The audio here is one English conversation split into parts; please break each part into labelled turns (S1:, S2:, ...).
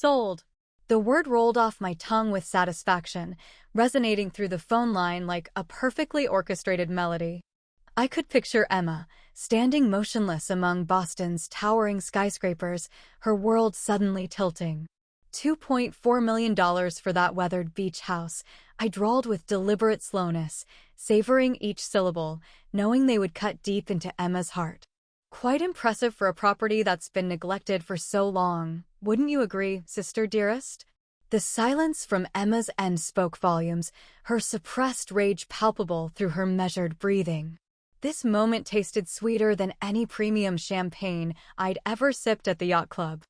S1: Sold. The word rolled off my tongue with satisfaction, resonating through the phone line like a perfectly orchestrated melody. I could picture Emma, standing motionless among Boston's towering skyscrapers, her world suddenly tilting. $2.4 million for that weathered beach house, I drawled with deliberate slowness, savoring each syllable, knowing they would cut deep into Emma's heart. Quite impressive for a property that's been neglected for so long, wouldn't you agree, sister dearest? The silence from Emma's end spoke volumes, her suppressed rage palpable through her measured breathing. This moment tasted sweeter than any premium champagne I'd ever sipped at the yacht club.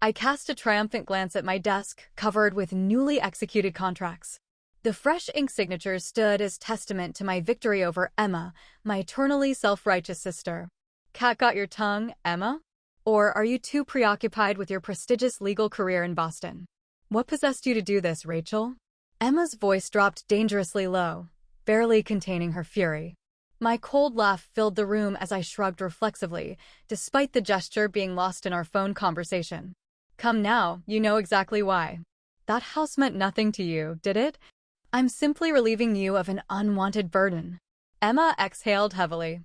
S1: I cast a triumphant glance at my desk, covered with newly executed contracts. The fresh ink signatures stood as testament to my victory over Emma, my eternally self-righteous sister. Cat got your tongue, Emma? Or are you too preoccupied with your prestigious legal career in Boston? What possessed you to do this, Rachel? Emma's voice dropped dangerously low, barely containing her fury. My cold laugh filled the room as I shrugged reflexively, despite the gesture being lost in our phone conversation. Come now, you know exactly why. That house meant nothing to you, did it? I'm simply relieving you of an unwanted burden. Emma exhaled heavily.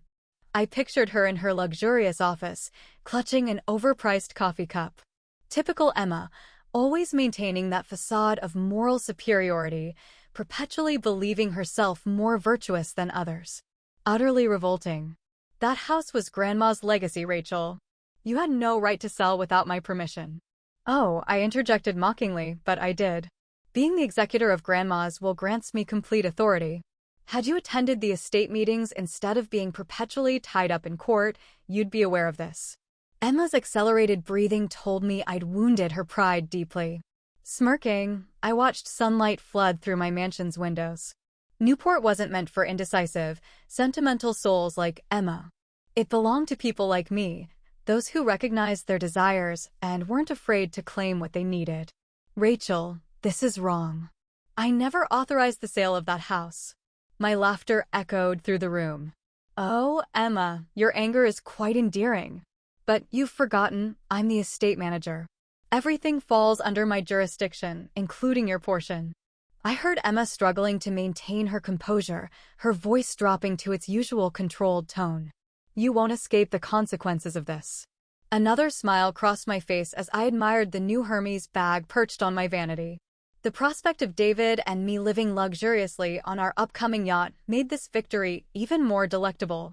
S1: I pictured her in her luxurious office, clutching an overpriced coffee cup. Typical Emma, always maintaining that facade of moral superiority, perpetually believing herself more virtuous than others. Utterly revolting. That house was Grandma's legacy, Rachel. You had no right to sell without my permission. Oh, I interjected mockingly, but I did. Being the executor of Grandma's will grants me complete authority. Had you attended the estate meetings instead of being perpetually tied up in court, you'd be aware of this. Emma's accelerated breathing told me I'd wounded her pride deeply. Smirking, I watched sunlight flood through my mansion's windows. Newport wasn't meant for indecisive, sentimental souls like Emma. It belonged to people like me, those who recognized their desires and weren't afraid to claim what they needed. Rachel, this is wrong. I never authorized the sale of that house. My laughter echoed through the room. Oh, Emma, your anger is quite endearing. But you've forgotten, I'm the estate manager. Everything falls under my jurisdiction, including your portion. I heard Emma struggling to maintain her composure, her voice dropping to its usual controlled tone. You won't escape the consequences of this. Another smile crossed my face as I admired the new Hermes bag perched on my vanity. The prospect of David and me living luxuriously on our upcoming yacht made this victory even more delectable.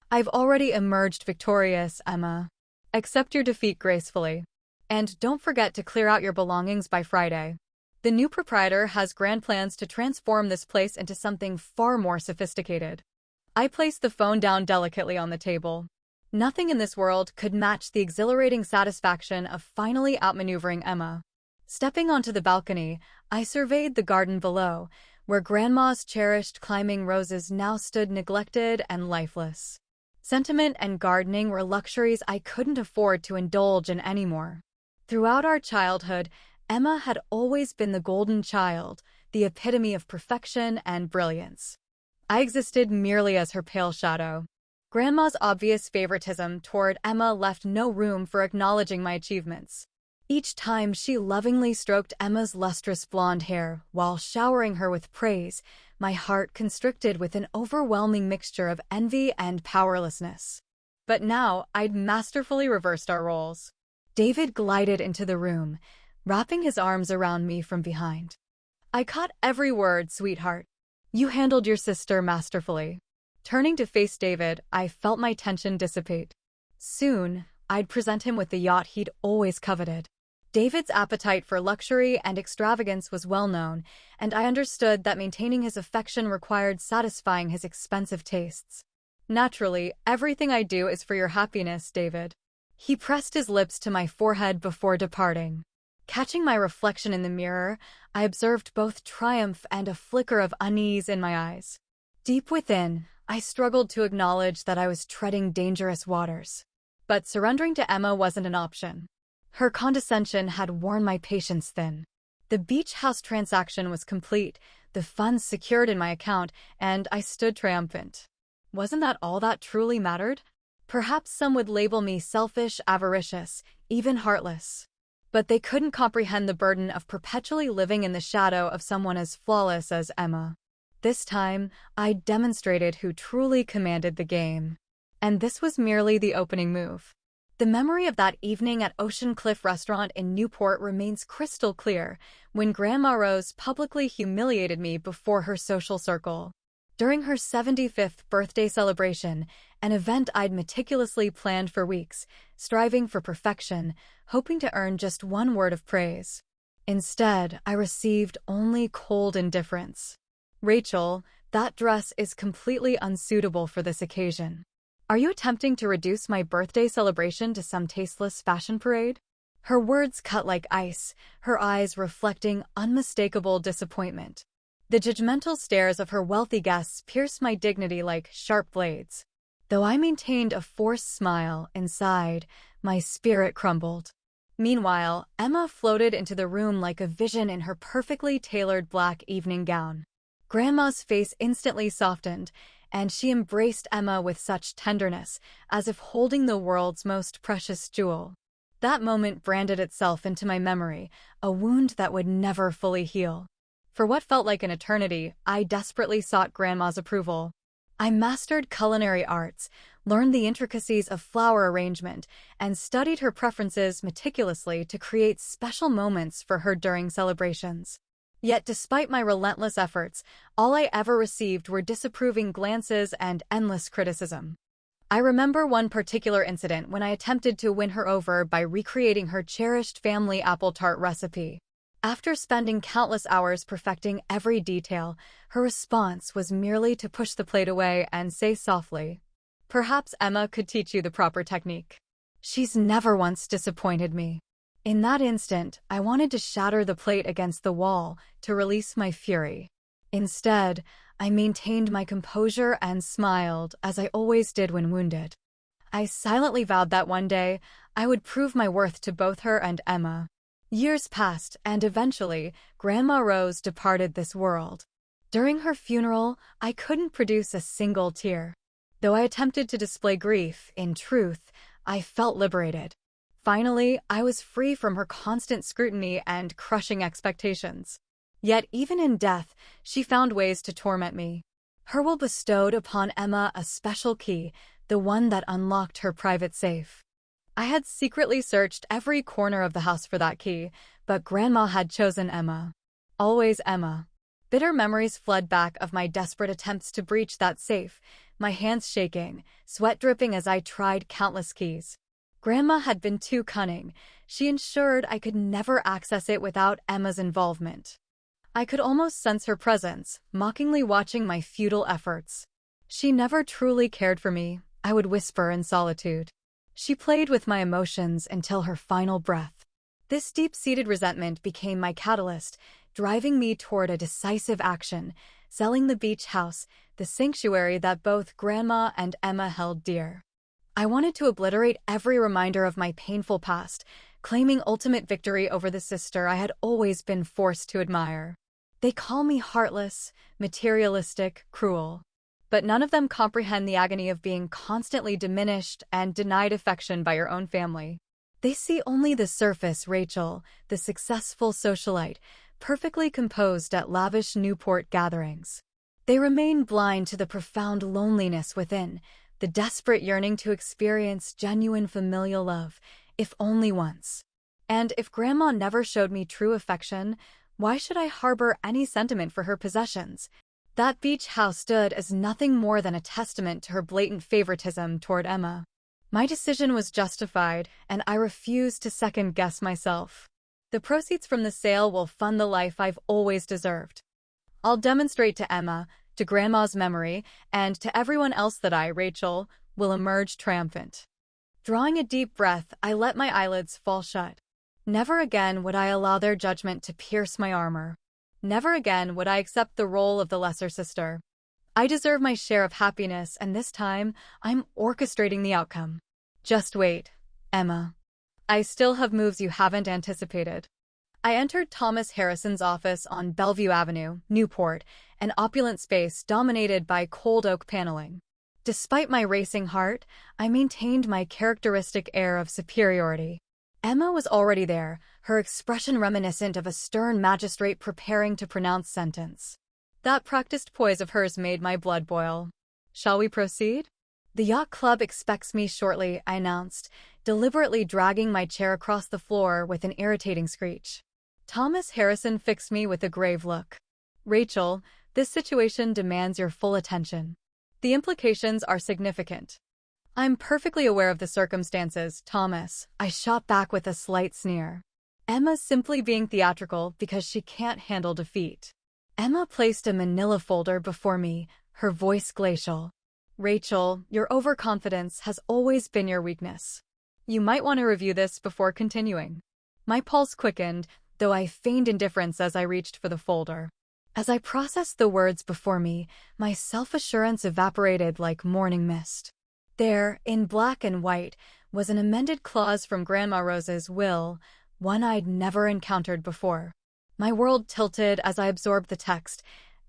S1: I've already emerged victorious, Emma. Accept your defeat gracefully. And don't forget to clear out your belongings by Friday. The new proprietor has grand plans to transform this place into something far more sophisticated. I placed the phone down delicately on the table. Nothing in this world could match the exhilarating satisfaction of finally outmaneuvering Emma. Stepping onto the balcony, I surveyed the garden below, where Grandma's cherished climbing roses now stood neglected and lifeless. Sentiment and gardening were luxuries I couldn't afford to indulge in anymore. Throughout our childhood, Emma had always been the golden child, the epitome of perfection and brilliance. I existed merely as her pale shadow. Grandma's obvious favoritism toward Emma left no room for acknowledging my achievements. Each time she lovingly stroked Emma's lustrous blonde hair while showering her with praise, my heart constricted with an overwhelming mixture of envy and powerlessness. But now I'd masterfully reversed our roles. David glided into the room, wrapping his arms around me from behind. I caught every word, sweetheart. You handled your sister masterfully. Turning to face David, I felt my tension dissipate. Soon, I'd present him with the yacht he'd always coveted. David's appetite for luxury and extravagance was well known, and I understood that maintaining his affection required satisfying his expensive tastes. Naturally, everything I do is for your happiness, David. He pressed his lips to my forehead before departing. Catching my reflection in the mirror, I observed both triumph and a flicker of unease in my eyes. Deep within, I struggled to acknowledge that I was treading dangerous waters. But surrendering to Emma wasn't an option. Her condescension had worn my patience thin. The beach house transaction was complete, the funds secured in my account, and I stood triumphant. Wasn't that all that truly mattered? Perhaps some would label me selfish, avaricious, even heartless. But they couldn't comprehend the burden of perpetually living in the shadow of someone as flawless as Emma. This time, I demonstrated who truly commanded the game. And this was merely the opening move. The memory of that evening at Ocean Cliff Restaurant in Newport remains crystal clear, when Grandma Rose publicly humiliated me before her social circle. During her 75th birthday celebration, an event I'd meticulously planned for weeks, striving for perfection, hoping to earn just one word of praise. Instead, I received only cold indifference. "Rachel, that dress is completely unsuitable for this occasion. Are you attempting to reduce my birthday celebration to some tasteless fashion parade?" Her words cut like ice, her eyes reflecting unmistakable disappointment. The judgmental stares of her wealthy guests pierced my dignity like sharp blades. Though I maintained a forced smile, inside, my spirit crumbled. Meanwhile, Emma floated into the room like a vision in her perfectly tailored black evening gown. Grandma's face instantly softened, and she embraced Emma with such tenderness, as if holding the world's most precious jewel. That moment branded itself into my memory, a wound that would never fully heal. For what felt like an eternity, I desperately sought Grandma's approval. I mastered culinary arts, learned the intricacies of flower arrangement, and studied her preferences meticulously to create special moments for her during celebrations. Yet despite my relentless efforts, all I ever received were disapproving glances and endless criticism. I remember one particular incident when I attempted to win her over by recreating her cherished family apple tart recipe. After spending countless hours perfecting every detail, her response was merely to push the plate away and say softly, "Perhaps Emma could teach you the proper technique." She's never once disappointed me. In that instant, I wanted to shatter the plate against the wall to release my fury. Instead, I maintained my composure and smiled, as I always did when wounded. I silently vowed that one day, I would prove my worth to both her and Emma. Years passed, and eventually, Grandma Rose departed this world. During her funeral, I couldn't produce a single tear. Though I attempted to display grief, in truth, I felt liberated. Finally, I was free from her constant scrutiny and crushing expectations. Yet even in death, she found ways to torment me. Her will bestowed upon Emma a special key, the one that unlocked her private safe. I had secretly searched every corner of the house for that key, but Grandma had chosen Emma. Always Emma. Bitter memories flood back of my desperate attempts to breach that safe, my hands shaking, sweat dripping as I tried countless keys. Grandma had been too cunning. She ensured I could never access it without Emma's involvement. I could almost sense her presence, mockingly watching my futile efforts. She never truly cared for me, I would whisper in solitude. She played with my emotions until her final breath. This deep-seated resentment became my catalyst, driving me toward a decisive action, selling the beach house, the sanctuary that both Grandma and Emma held dear. I wanted to obliterate every reminder of my painful past, claiming ultimate victory over the sister I had always been forced to admire. They call me heartless, materialistic, cruel. But none of them comprehend the agony of being constantly diminished and denied affection by your own family. They see only the surface Rachel, the successful socialite, perfectly composed at lavish Newport gatherings. They remain blind to the profound loneliness within, the desperate yearning to experience genuine familial love, if only once. And if Grandma never showed me true affection, why should I harbor any sentiment for her possessions? That beach house stood as nothing more than a testament to her blatant favoritism toward Emma. My decision was justified, and I refused to second-guess myself. The proceeds from the sale will fund the life I've always deserved. I'll demonstrate to Emma, to Grandma's memory, and to everyone else that I, Rachel, will emerge triumphant. Drawing a deep breath, I let my eyelids fall shut. Never again would I allow their judgment to pierce my armor. Never again would I accept the role of the lesser sister. I deserve my share of happiness, and this time, I'm orchestrating the outcome. Just wait, Emma. I still have moves you haven't anticipated. I entered Thomas Harrison's office on Bellevue Avenue, Newport, an opulent space dominated by cold oak paneling. Despite my racing heart, I maintained my characteristic air of superiority. Emma was already there, her expression reminiscent of a stern magistrate preparing to pronounce sentence. That practiced poise of hers made my blood boil. Shall we proceed? The yacht club expects me shortly, I announced, deliberately dragging my chair across the floor with an irritating screech. Thomas Harrison fixed me with a grave look. Rachel, this situation demands your full attention. The implications are significant. I'm perfectly aware of the circumstances, Thomas, I shot back with a slight sneer. Emma's simply being theatrical because she can't handle defeat. Emma placed a manila folder before me, her voice glacial. Rachel, your overconfidence has always been your weakness. You might want to review this before continuing. My pulse quickened, though I feigned indifference as I reached for the folder. As I processed the words before me, my self-assurance evaporated like morning mist. There, in black and white, was an amended clause from Grandma Rose's will, one I'd never encountered before. My world tilted as I absorbed the text.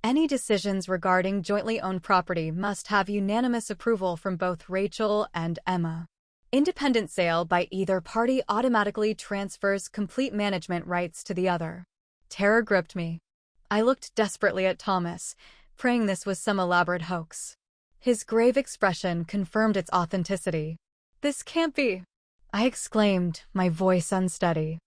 S1: Any decisions regarding jointly owned property must have unanimous approval from both Rachel and Emma. Independent sale by either party automatically transfers complete management rights to the other. Terror gripped me. I looked desperately at Thomas, praying this was some elaborate hoax. His grave expression confirmed its authenticity. This can't be, I exclaimed, my voice unsteady.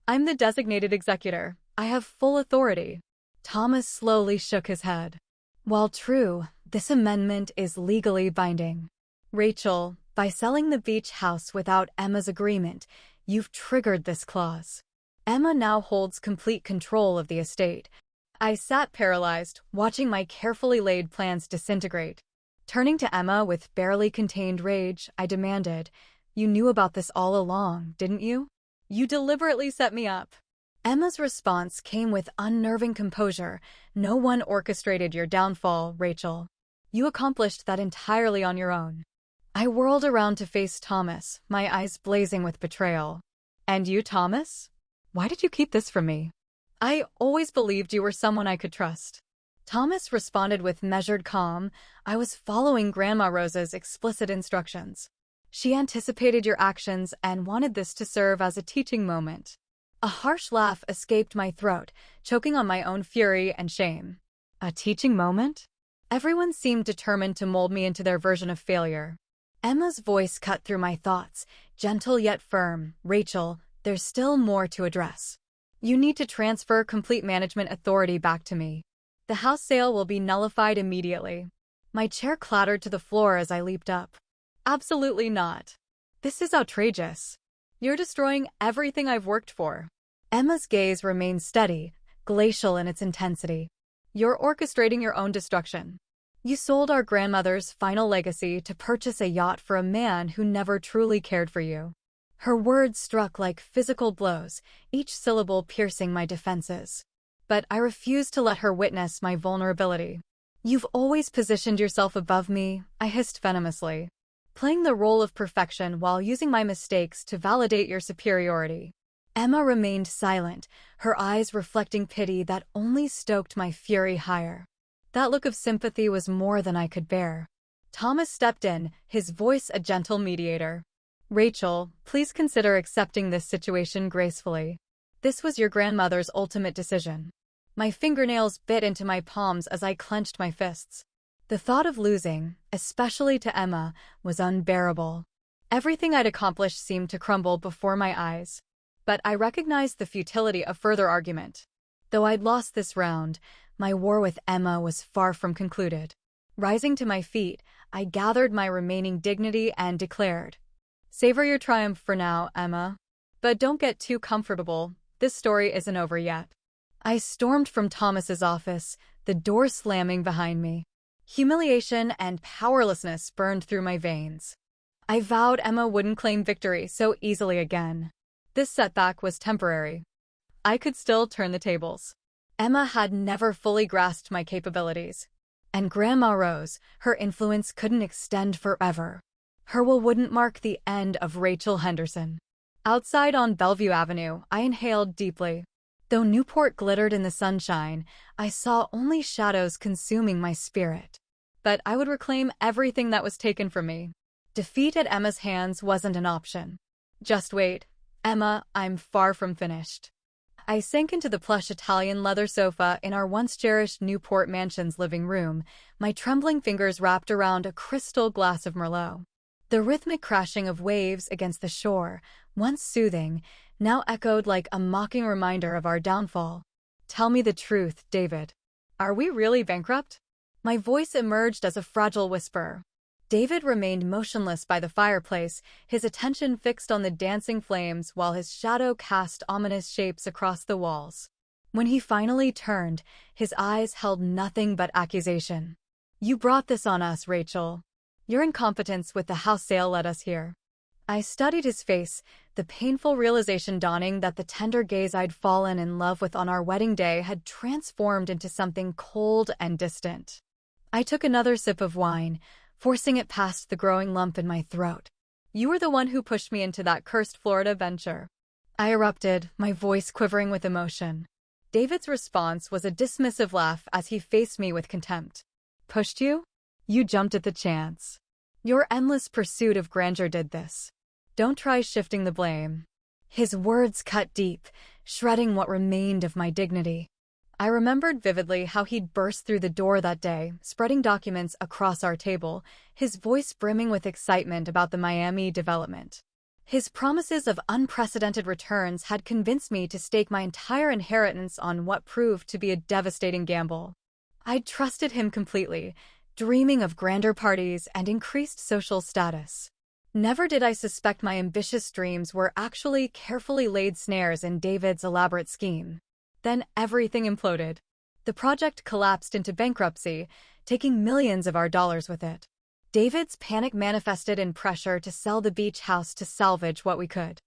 S1: I'm the designated executor. I have full authority. Thomas slowly shook his head. While true, this amendment is legally binding. Rachel, by selling the beach house without Emma's agreement, you've triggered this clause. Emma now holds complete control of the estate. I sat paralyzed, watching my carefully laid plans disintegrate. Turning to Emma with barely contained rage, I demanded, "You knew about this all along, didn't you? You deliberately set me up." Emma's response came with unnerving composure. "No one orchestrated your downfall, Rachel. You accomplished that entirely on your own." I whirled around to face Thomas, my eyes blazing with betrayal. "And you, Thomas? Why did you keep this from me? I always believed you were someone I could trust." Thomas responded with measured calm. "I was following Grandma Rose's explicit instructions. She anticipated your actions and wanted this to serve as a teaching moment." A harsh laugh escaped my throat, choking on my own fury and shame. A teaching moment? Everyone seemed determined to mold me into their version of failure. Emma's voice cut through my thoughts, gentle yet firm. "Rachel, there's still more to address. You need to transfer complete management authority back to me. The house sale will be nullified immediately." My chair clattered to the floor as I leaped up. "Absolutely not. This is outrageous. You're destroying everything I've worked for." Emma's gaze remained steady, glacial in its intensity. "You're orchestrating your own destruction. You sold our grandmother's final legacy to purchase a yacht for a man who never truly cared for you." Her words struck like physical blows, each syllable piercing my defenses. But I refused to let her witness my vulnerability. "You've always positioned yourself above me," I hissed venomously, "playing the role of perfection while using my mistakes to validate your superiority." Emma remained silent, her eyes reflecting pity that only stoked my fury higher. That look of sympathy was more than I could bear. Thomas stepped in, his voice a gentle mediator. "Rachel, please consider accepting this situation gracefully. This was your grandmother's ultimate decision." My fingernails bit into my palms as I clenched my fists. The thought of losing, especially to Emma, was unbearable. Everything I'd accomplished seemed to crumble before my eyes. But I recognized the futility of further argument. Though I'd lost this round, my war with Emma was far from concluded. Rising to my feet, I gathered my remaining dignity and declared, "Savor your triumph for now, Emma. But don't get too comfortable. This story isn't over yet." I stormed from Thomas's office, the door slamming behind me. Humiliation and powerlessness burned through my veins. I vowed Emma wouldn't claim victory so easily again. This setback was temporary. I could still turn the tables. Emma had never fully grasped my capabilities. And Grandma Rose, her influence couldn't extend forever. Her will wouldn't mark the end of Rachel Henderson. Outside on Bellevue Avenue, I inhaled deeply. Though Newport glittered in the sunshine, I saw only shadows consuming my spirit. But I would reclaim everything that was taken from me. Defeat at Emma's hands wasn't an option. "Just wait," Emma, I'm far from finished. I sank into the plush Italian leather sofa in our once-cherished Newport Mansion's living room, my trembling fingers wrapped around a crystal glass of Merlot. The rhythmic crashing of waves against the shore, once soothing, now echoed like a mocking reminder of our downfall. Tell me the truth, David. Are we really bankrupt? My voice emerged as a fragile whisper. David remained motionless by the fireplace, his attention fixed on the dancing flames while his shadow cast ominous shapes across the walls. When he finally turned, his eyes held nothing but accusation. You brought this on us, Rachel. Your incompetence with the house sale led us here. I studied his face, the painful realization dawning that the tender gaze I'd fallen in love with on our wedding day had transformed into something cold and distant. I took another sip of wine, forcing it past the growing lump in my throat. You were the one who pushed me into that cursed Florida venture. I erupted, my voice quivering with emotion. David's response was a dismissive laugh as he faced me with contempt. Pushed you? You jumped at the chance. Your endless pursuit of grandeur did this. Don't try shifting the blame. His words cut deep, shredding what remained of my dignity. I remembered vividly how he'd burst through the door that day, spreading documents across our table, his voice brimming with excitement about the Miami development. His promises of unprecedented returns had convinced me to stake my entire inheritance on what proved to be a devastating gamble. I'd trusted him completely, dreaming of grander parties and increased social status. Never did I suspect my ambitious dreams were actually carefully laid snares in David's elaborate scheme. Then everything imploded. The project collapsed into bankruptcy, taking millions of our dollars with it. David's panic manifested in pressure to sell the beach house to salvage what we could.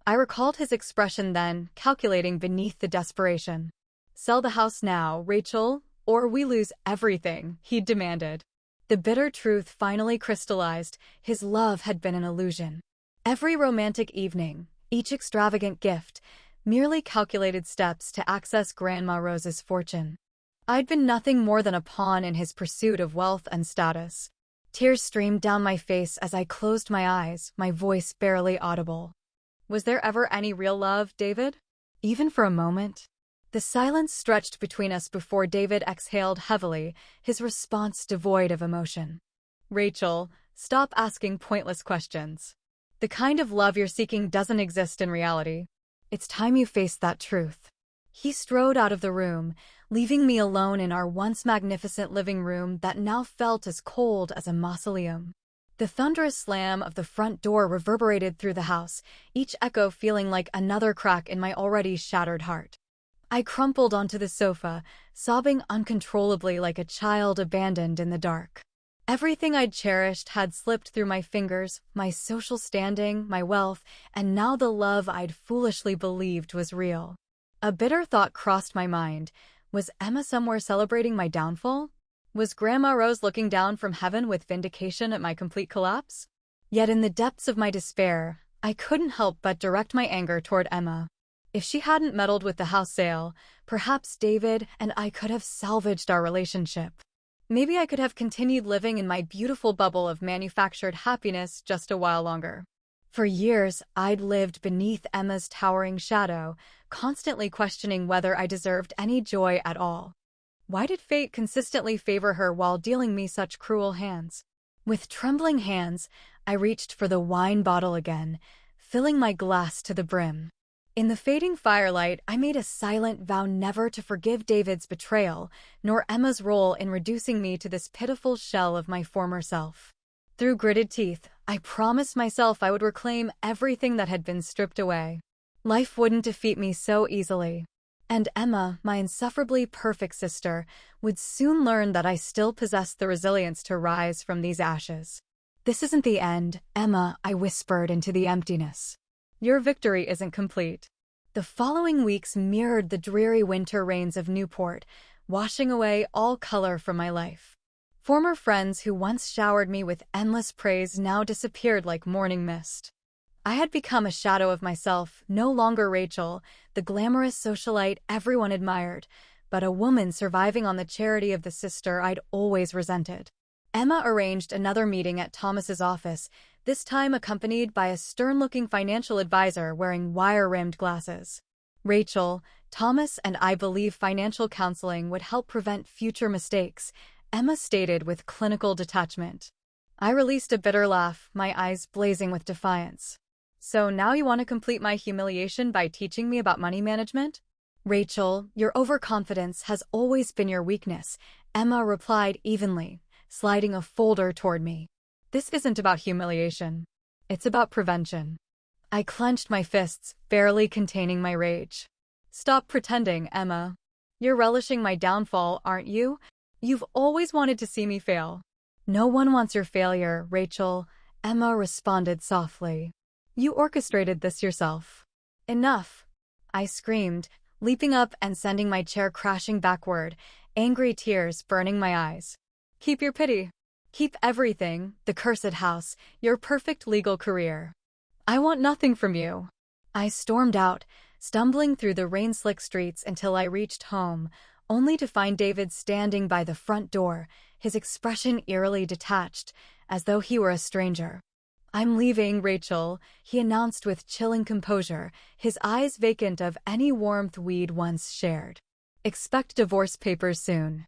S1: I recalled his expression then, calculating beneath the desperation. Sell the house now, Rachel, or we lose everything, he demanded. The bitter truth finally crystallized. His love had been an illusion. Every romantic evening, each extravagant gift, merely calculated steps to access Grandma Rose's fortune. I'd been nothing more than a pawn in his pursuit of wealth and status. Tears streamed down my face as I closed my eyes, my voice barely audible. Was there ever any real love, David? Even for a moment? The silence stretched between us before David exhaled heavily, his response devoid of emotion. Rachel, stop asking pointless questions. The kind of love you're seeking doesn't exist in reality. It's time you faced that truth. He strode out of the room, leaving me alone in our once magnificent living room that now felt as cold as a mausoleum. The thunderous slam of the front door reverberated through the house, each echo feeling like another crack in my already shattered heart. I crumpled onto the sofa, sobbing uncontrollably like a child abandoned in the dark. Everything I'd cherished had slipped through my fingers, my social standing, my wealth, and now the love I'd foolishly believed was real. A bitter thought crossed my mind. Was Emma somewhere celebrating my downfall? Was Grandma Rose looking down from heaven with vindication at my complete collapse? Yet in the depths of my despair, I couldn't help but direct my anger toward Emma. If she hadn't meddled with the house sale, perhaps David and I could have salvaged our relationship. Maybe I could have continued living in my beautiful bubble of manufactured happiness just a while longer. For years, I'd lived beneath Emma's towering shadow, constantly questioning whether I deserved any joy at all. Why did fate consistently favor her while dealing me such cruel hands? With trembling hands, I reached for the wine bottle again, filling my glass to the brim. In the fading firelight, I made a silent vow never to forgive David's betrayal, nor Emma's role in reducing me to this pitiful shell of my former self. Through gritted teeth, I promised myself I would reclaim everything that had been stripped away. Life wouldn't defeat me so easily. And Emma, my insufferably perfect sister, would soon learn that I still possessed the resilience to rise from these ashes. This isn't the end, Emma, I whispered into the emptiness. Your victory isn't complete. The following weeks mirrored the dreary winter rains of Newport, washing away all color from my life. Former friends who once showered me with endless praise now disappeared like morning mist. I had become a shadow of myself, no longer Rachel, the glamorous socialite everyone admired, but a woman surviving on the charity of the sister I'd always resented. Emma arranged another meeting at Thomas's office, this time accompanied by a stern-looking financial advisor wearing wire-rimmed glasses. Rachel, Thomas and I believe financial counseling would help prevent future mistakes, Emma stated with clinical detachment. I released a bitter laugh, my eyes blazing with defiance. So now you want to complete my humiliation by teaching me about money management? Rachel, your overconfidence has always been your weakness, Emma replied evenly, sliding a folder toward me. This isn't about humiliation. It's about prevention. I clenched my fists, barely containing my rage. Stop pretending, Emma. You're relishing my downfall, aren't you? You've always wanted to see me fail. No one wants your failure, Rachel, Emma responded softly. You orchestrated this yourself. Enough, I screamed, leaping up and sending my chair crashing backward, angry tears burning my eyes. Keep your pity. Keep everything, the cursed house, your perfect legal career. I want nothing from you. I stormed out, stumbling through the rain-slick streets until I reached home, only to find David standing by the front door, his expression eerily detached, as though he were a stranger. I'm leaving, Rachel, he announced with chilling composure, his eyes vacant of any warmth we'd once shared. Expect divorce papers soon.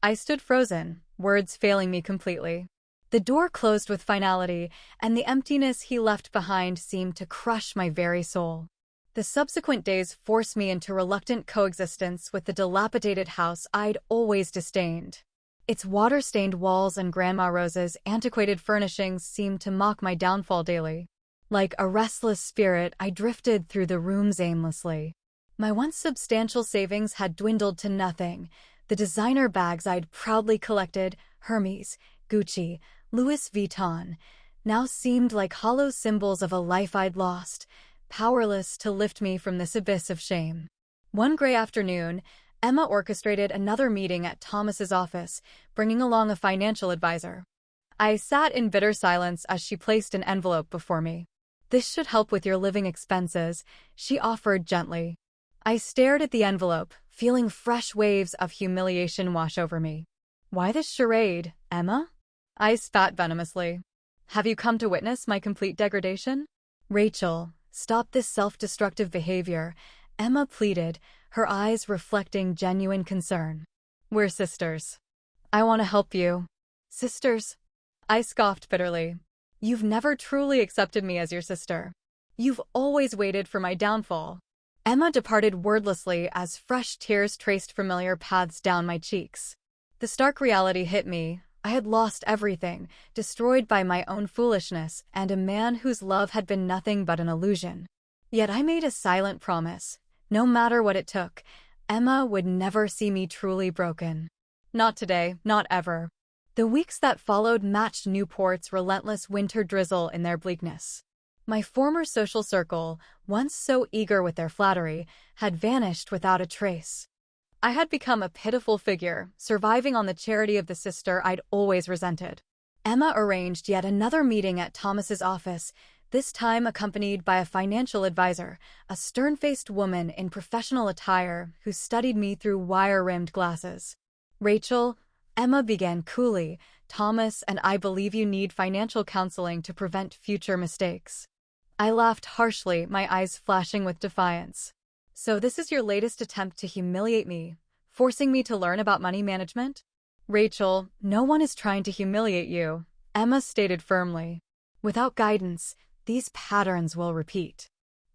S1: I stood frozen, words failing me completely. The door closed with finality, and the emptiness he left behind seemed to crush my very soul. The subsequent days forced me into reluctant coexistence with the dilapidated house I'd always disdained. Its water-stained walls and Grandma Rose's antiquated furnishings seemed to mock my downfall daily. Like a restless spirit, I drifted through the rooms aimlessly. My once substantial savings had dwindled to nothing. The designer bags I'd proudly collected, Hermes, Gucci, Louis Vuitton, now seemed like hollow symbols of a life I'd lost, powerless to lift me from this abyss of shame. One gray afternoon, Emma orchestrated another meeting at Thomas's office, bringing along a financial advisor. I sat in bitter silence as she placed an envelope before me. This should help with your living expenses, she offered gently. I stared at the envelope, feeling fresh waves of humiliation wash over me. Why this charade, Emma? I spat venomously. Have you come to witness my complete degradation? Rachel, stop this self-destructive behavior, Emma pleaded, her eyes reflecting genuine concern. We're sisters. I want to help you. Sisters? I scoffed bitterly. You've never truly accepted me as your sister. You've always waited for my downfall. Emma departed wordlessly as fresh tears traced familiar paths down my cheeks. The stark reality hit me. I had lost everything, destroyed by my own foolishness, and a man whose love had been nothing but an illusion. Yet I made a silent promise. No matter what it took, Emma would never see me truly broken. Not today, not ever. The weeks that followed matched Newport's relentless winter drizzle in their bleakness. My former social circle, once so eager with their flattery, had vanished without a trace. I had become a pitiful figure, surviving on the charity of the sister I'd always resented. Emma arranged yet another meeting at Thomas's office, this time accompanied by a financial advisor, a stern-faced woman in professional attire who studied me through wire-rimmed glasses. Rachel, Emma began coolly, Thomas and I believe you need financial counseling to prevent future mistakes. I laughed harshly, my eyes flashing with defiance. So this is your latest attempt to humiliate me, forcing me to learn about money management? Rachel, no one is trying to humiliate you, Emma stated firmly. Without guidance, these patterns will repeat.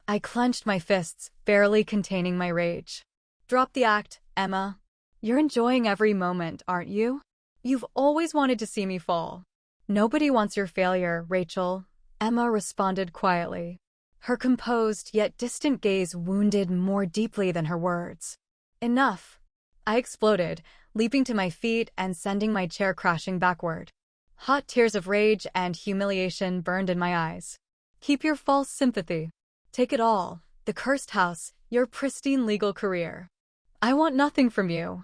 S1: I clenched my fists, barely containing my rage. Drop the act, Emma. You're enjoying every moment, aren't you? You've always wanted to see me fall. Nobody wants your failure, Rachel, Emma responded quietly. Her composed yet distant gaze wounded more deeply than her words. Enough! I exploded, leaping to my feet and sending my chair crashing backward. Hot tears of rage and humiliation burned in my eyes. Keep your false sympathy. Take it all, the cursed house, your pristine legal career. I want nothing from you.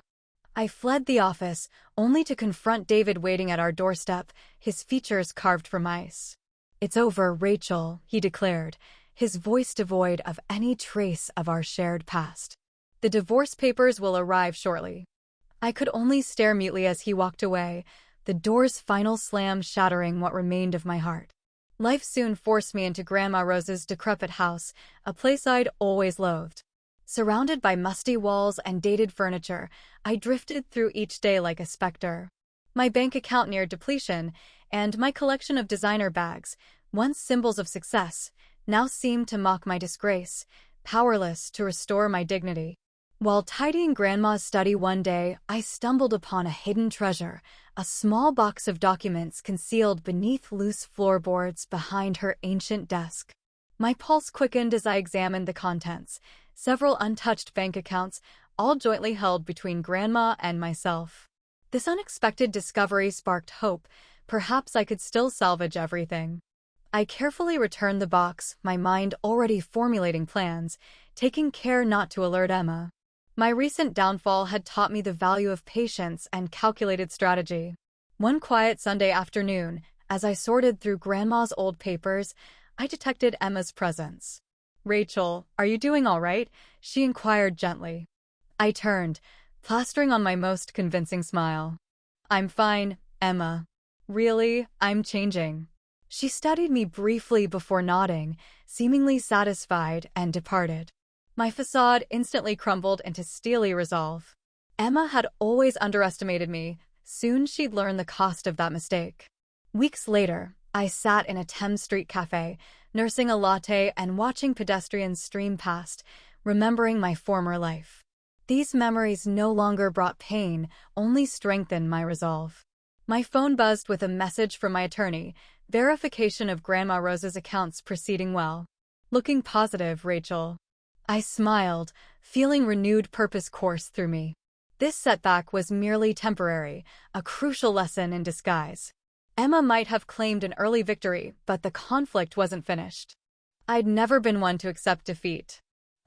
S1: I fled the office, only to confront David waiting at our doorstep, his features carved from ice. It's over, Rachel, he declared, his voice devoid of any trace of our shared past. The divorce papers will arrive shortly. I could only stare mutely as he walked away, the the door's final slam shattering what remained of my heart. Life soon forced me into Grandma Rose's decrepit house, a place I'd always loathed. Surrounded by musty walls and dated furniture, I drifted through each day like a specter. My bank account neared depletion, and my collection of designer bags, once symbols of success, now seemed to mock my disgrace, powerless to restore my dignity. While tidying Grandma's study one day, I stumbled upon a hidden treasure, a small box of documents concealed beneath loose floorboards behind her ancient desk. My pulse quickened as I examined the contents, several untouched bank accounts, all jointly held between Grandma and myself. This unexpected discovery sparked hope. Perhaps I could still salvage everything. I carefully returned the box, my mind already formulating plans, taking care not to alert Emma. My recent downfall had taught me the value of patience and calculated strategy. One quiet Sunday afternoon, as I sorted through Grandma's old papers, I detected Emma's presence. "Rachel, are you doing all right?" she inquired gently. I turned, plastering on my most convincing smile. "I'm fine, Emma. Really, I'm changing." She studied me briefly before nodding, seemingly satisfied, and departed. My facade instantly crumbled into steely resolve. Emma had always underestimated me. Soon she'd learn the cost of that mistake. Weeks later, I sat in a Thames Street cafe, nursing a latte and watching pedestrians stream past, remembering my former life. These memories no longer brought pain, only strengthened my resolve. My phone buzzed with a message from my attorney, verification of Grandma Rose's accounts proceeding well. "Looking positive, Rachel." I smiled, feeling renewed purpose course through me. This setback was merely temporary, a crucial lesson in disguise. Emma might have claimed an early victory, but the conflict wasn't finished. I'd never been one to accept defeat.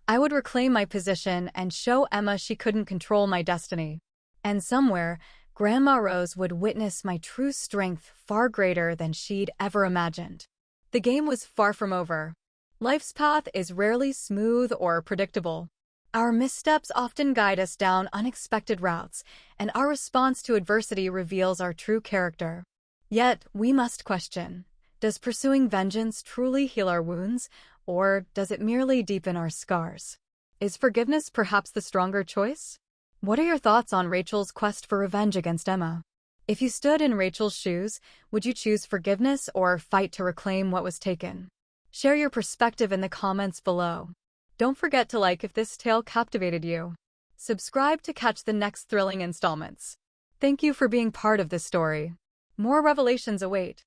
S1: I would reclaim my position and show Emma she couldn't control my destiny. And somewhere, Grandma Rose would witness my true strength far greater than she'd ever imagined. The game was far from over. Life's path is rarely smooth or predictable. Our missteps often guide us down unexpected routes, and our response to adversity reveals our true character. Yet, we must question, does pursuing vengeance truly heal our wounds, or does it merely deepen our scars? Is forgiveness perhaps the stronger choice? What are your thoughts on Rachel's quest for revenge against Emma? If you stood in Rachel's shoes, would you choose forgiveness or fight to reclaim what was taken? Share your perspective in the comments below. Don't forget to like if this tale captivated you. Subscribe to catch the next thrilling installments. Thank you for being part of this story. More revelations await.